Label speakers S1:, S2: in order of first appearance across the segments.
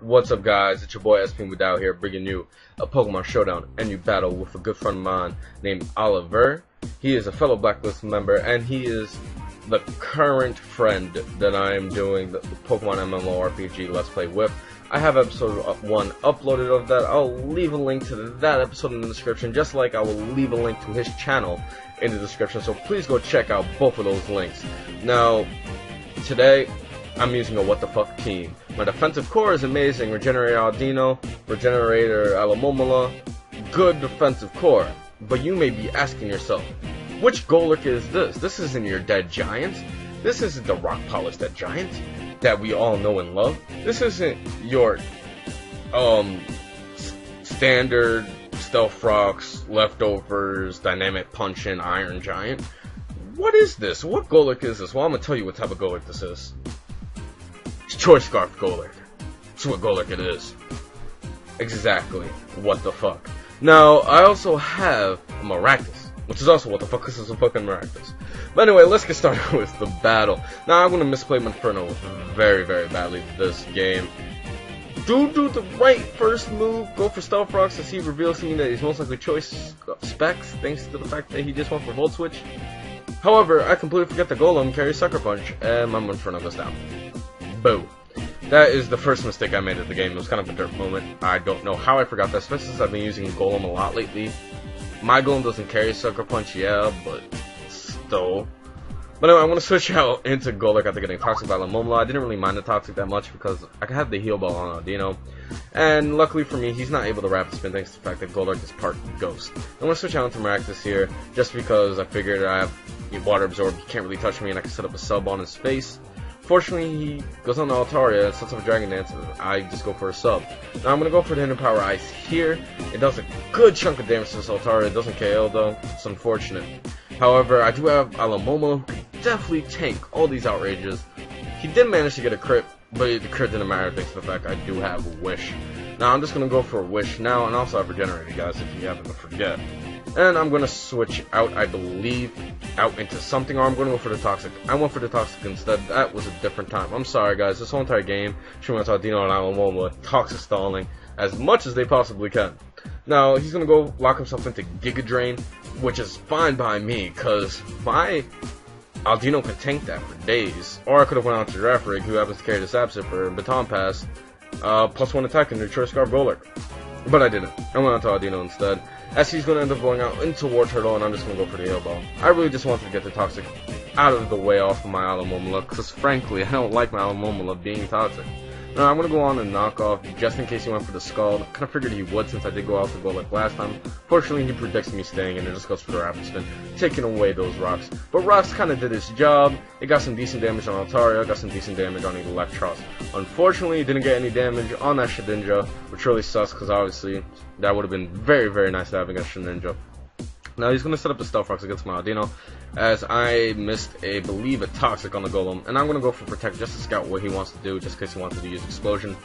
S1: What's up, guys? It's your boy SP Madao here, bringing you a Pokemon Showdown and you battle with a good friend of mine named Oliver. He is a fellow Blacklist member, and he is the current friend that I am doing the Pokemon MMORPG Let's Play with. I have episode 1 uploaded of that. I'll leave a link to that episode in the description, just like I will leave a link to his channel in the description, so please go check out both of those links. Now, today, I'm using a what the fuck team. My defensive core is amazing. Regenerator Audino, Regenerator Alomomola, good defensive core. But you may be asking yourself, which Golurk is this? This isn't your dead giant. This isn't the rock polished dead giant that we all know and love. This isn't your standard stealth rocks, leftovers, dynamic punch-in iron giant. What is this? What Golurk is this? Well, I'm gonna tell you what type of Golurk this is. Choice Scarf Golurk. That's what Golurk it is. Exactly. What the fuck. Now, I also have a Maractus, which is also what the fuck. This is a fucking Maractus. But anyway, let's get started with the battle. Now, I'm going to misplay my Inferno very, very badly this game. Do the right first move, go for Stealth Rocks as he reveals to me that he's most likely choice specs, thanks to the fact that he just went for Volt Switch. However, I completely forget the Golem carries Sucker Punch, and my Inferno goes down. Boo. That is the first mistake I made of the game. It was kind of a dirt moment. I don't know how I forgot that, especially since I've been using Golem a lot lately. My Golem doesn't carry Sucker Punch, yeah, but still. But anyway, I'm going to switch out into Golurk after getting Toxic by Alomomola. I didn't really mind the Toxic that much because I can have the Heal Ball on Audino. And luckily for me, he's not able to Rapid Spin thanks to the fact that Golurk is part Ghost. I'm going to switch out into Maractus here just because I figured I have Water Absorb. He can't really touch me, and I can set up a sub on his space. Fortunately, he goes on the Altaria, sets up a Dragon Dance, and I just go for a sub. Now I'm going to go for the Hidden Power Ice here. It does a good chunk of damage to this Altaria. It doesn't KO though. It's unfortunate. However, I do have Alomomola, who can definitely tank all these outrages. He did manage to get a crit, but the crit didn't matter thanks to the fact I do have a Wish. Now I'm just going to go for a Wish now, and also have Regenerated, guys, if you happen to forget. And I'm going to switch out, I believe, out into something, or I'm going to go for the Toxic. I went for the Toxic instead. That was a different time. I'm sorry, guys. This whole entire game, Showdown Audino and Alomomola Toxic stalling as much as they possibly can. Now, he's going to go lock himself into Giga Drain, which is fine by me, because my Audino can tank that for days. Or I could have went on to Girafarig, who happens to carry the Sap Zipper, and Baton Pass, +1 attack into Choice Scarf Golurk. But I didn't. I went on to Audino instead, as he's going to end up going out into War Turtle, and I'm just going to go for the Heal Ball. I really just wanted to get the Toxic out of the way off of my Alomomola, because frankly, I don't like my Alomomola being Toxic. Now, I'm going to go on and knock off, just in case he went for the Scald. I kind of figured he would, since I did go out to Golurk last time. Fortunately, he predicts me staying, and it just goes for the Rapid Spin, taking away those rocks. But rocks kind of did its job. It got some decent damage on Altaria, got some decent damage on Electros. Unfortunately, it didn't get any damage on that Shedinja, which really sucks, because obviously, that would have been very, very nice to have against Shedinja. Now he's going to set up the Stealth Rocks against my Audino, as I missed, I believe, a Toxic on the Golem, and I'm going to go for Protect just to scout what he wants to do, just in case he wanted to use Explosion.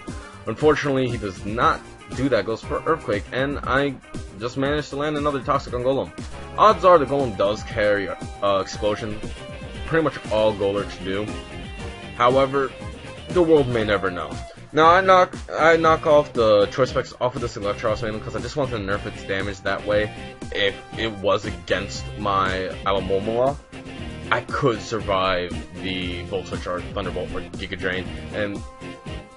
S1: Unfortunately, he does not do that, goes for Earthquake, and I just managed to land another Toxic on Golem. Odds are the Golem does carry Explosion, pretty much all Golurks do. However, the world may never know. Now I knock off the Choice Specs off of this Electros mainly because I just wanted to nerf its damage that way. If it was against my Alomomola, I could survive the Volt Switch or Thunderbolt or Giga Drain and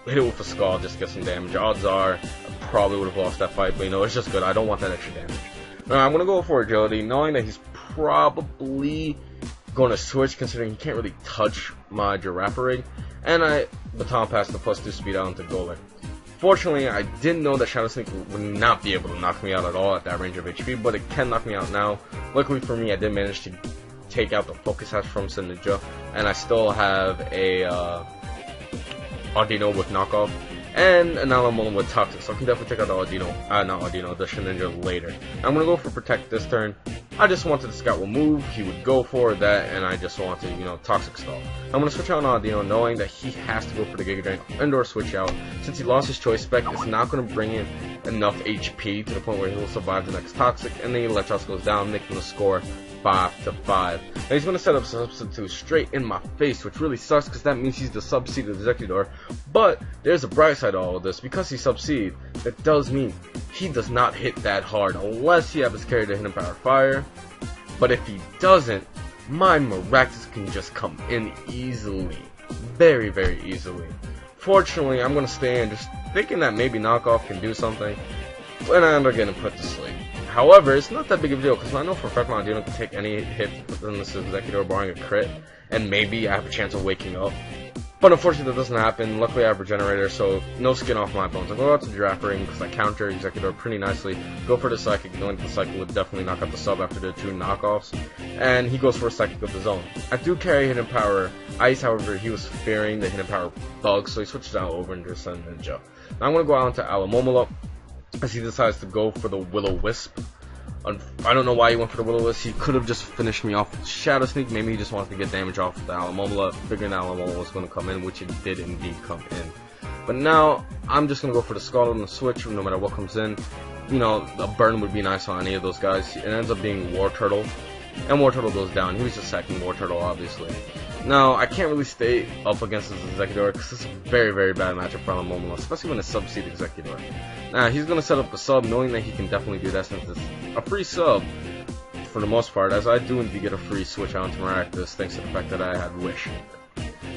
S1: hit it with a Scald just to get some damage. Odds are I probably would have lost that fight, but you know, it's just good. I don't want that extra damage. Now I'm going to go for Agility, knowing that he's probably going to switch considering he can't really touch my Girafarig, and I Baton Pass the +2 speed out into Golurk. Fortunately, I didn't know that Shadow Sneak would not be able to knock me out at all at that range of HP, but it can knock me out now. Luckily for me, I did manage to take out the Focus Sash from Shedinja, and I still have a Audino with knockoff, and an Alomomola with Toxic, so I can definitely take out the the Shedinja later. I'm gonna go for Protect this turn. I just wanted the Scout will move, he would go for that, and I just wanted, you know, Toxic Stall. I'm going to switch out on Audino, knowing that he has to go for the Giga Drain and/or switch out. Since he lost his Choice Spec, it's not going to bring in enough HP to the point where he will survive the next Toxic, and then Electros goes down, making the score 5-5. Now he's going to set up substitute straight in my face, which really sucks because that means he's the sub-seed Executor. But there's a bright side to all of this. Because he's sub-seed, that does mean he does not hit that hard unless he happens to carry the Hidden Power Fire. But if he doesn't, my Miraculous can just come in easily. Very, very easily. Fortunately, I'm going to stay in just thinking that maybe Knockoff can do something. And I end up getting put to sleep. However, it's not that big of a deal because I know for a fact my Dino can take any hit within this Executor barring a crit, and maybe I have a chance of waking up. But unfortunately, that doesn't happen. Luckily, I have Regenerator, so no skin off my bones. I go out to Draft Ring because I counter Executor pretty nicely. Go for the Psychic, knowing the Psychic would definitely knock out the sub after the 2 knockoffs. And he goes for a Psychic of his own. I do carry Hidden Power Ice, however, he was fearing the Hidden Power Bug, so he switched out over into Sun Ninja. Now I'm going to go out into Alamomola, as he decides to go for the Will-O-Wisp. I don't know why he went for the Will-O-Wisp. He could have just finished me off with Shadow Sneak. Maybe he just wanted to get damage off the Alamomola, figuring that Alamomola was going to come in, which it did indeed come in. But now, I'm just going to go for the Scald on the switch, no matter what comes in. You know, a burn would be nice on any of those guys. It ends up being War Turtle, and War Turtle goes down. He was just sacking War Turtle, obviously. Now, I can't really stay up against this Executor because it's a very, very bad matchup for Alamomola, especially when it's sub-seed Executor. Now, he's going to set up a sub, knowing that he can definitely do that since it's a free sub for the most part, as I do indeed get a free switch out into Miraculous thanks to the fact that I had Wish.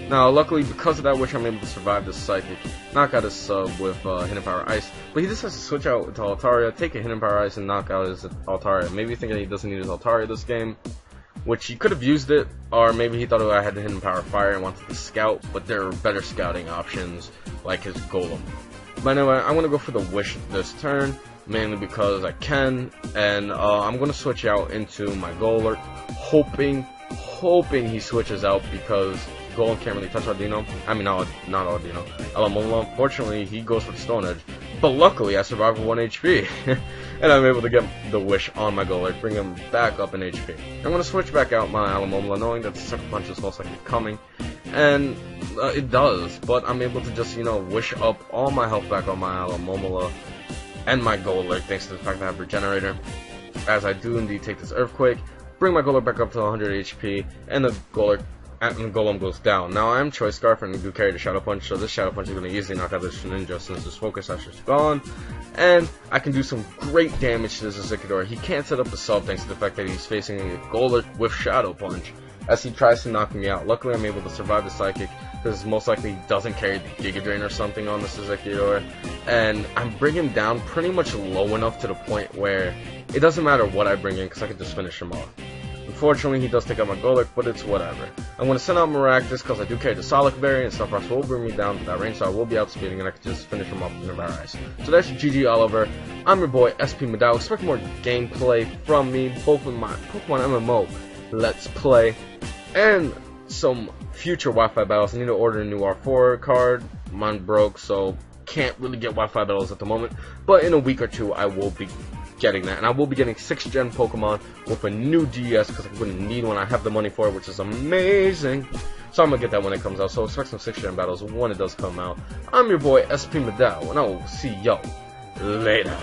S1: Now, luckily, because of that Wish, I'm able to survive this Psychic, knock out his sub with Hidden Power Ice, but he just has to switch out to Altaria, take a Hidden Power Ice, and knock out his Altaria. Maybe thinking he doesn't need his Altaria this game, which he could have used it, or maybe he thought I had the Hidden Power Fire and wanted to scout, but there are better scouting options, like his Golem. But anyway, I'm going to go for the Wish this turn, mainly because I can, and I'm going to switch out into my Golurk, hoping he switches out because Golem can't really touch Audino. I mean, not Audino. Alamomola, unfortunately, he goes for the Stone Edge, but luckily I survived with 1 HP, and I'm able to get the Wish on my Golurk, bring him back up in HP. I'm going to switch back out my Alamomola, knowing that the Sucker Punch is most likely coming, and it does, but I'm able to just, you know, wish up all my health back on my Alamomola and my Golurk, thanks to the fact that I have Regenerator, as I do indeed take this Earthquake, bring my Golurk back up to 100 HP, and the Golem goes down. Now I am Choice Scarf and do carry the Shadow Punch, so this Shadow Punch is going to easily knock out this Ninja since his Focus Sash is gone, and I can do some great damage to this Executor. He can't set up a sub thanks to the fact that he's facing a Golurk with Shadow Punch, as he tries to knock me out. Luckily, I'm able to survive the Psychic, because most likely he doesn't carry the Giga Drain or something on this Executor, and I'm bringing him down pretty much low enough to the point where it doesn't matter what I bring in, because I can just finish him off. Unfortunately, he does take out my Golurk, but it's whatever. I'm going to send out Miraculous because I do carry the Solic Berry, and Stuff Rocks will bring me down to that range, so I will be outspeeding, and I can just finish him off with Nevada Ice. So that's GG Oliver. I'm your boy, SP Madao. Expect more gameplay from me, both in my Pokemon MMO Let's Play, and some future Wi-Fi battles. I need to order a new R4 card. Mine broke, so can't really get Wi-Fi battles at the moment, but in a week or two, I will be getting that, and I will be getting 6th gen Pokemon with a new DS because I wouldn't need one. I have the money for it, which is amazing. So I'm gonna get that when it comes out. So expect some 6th gen battles when it does come out. I'm your boy SP Madao, and I will see y'all later.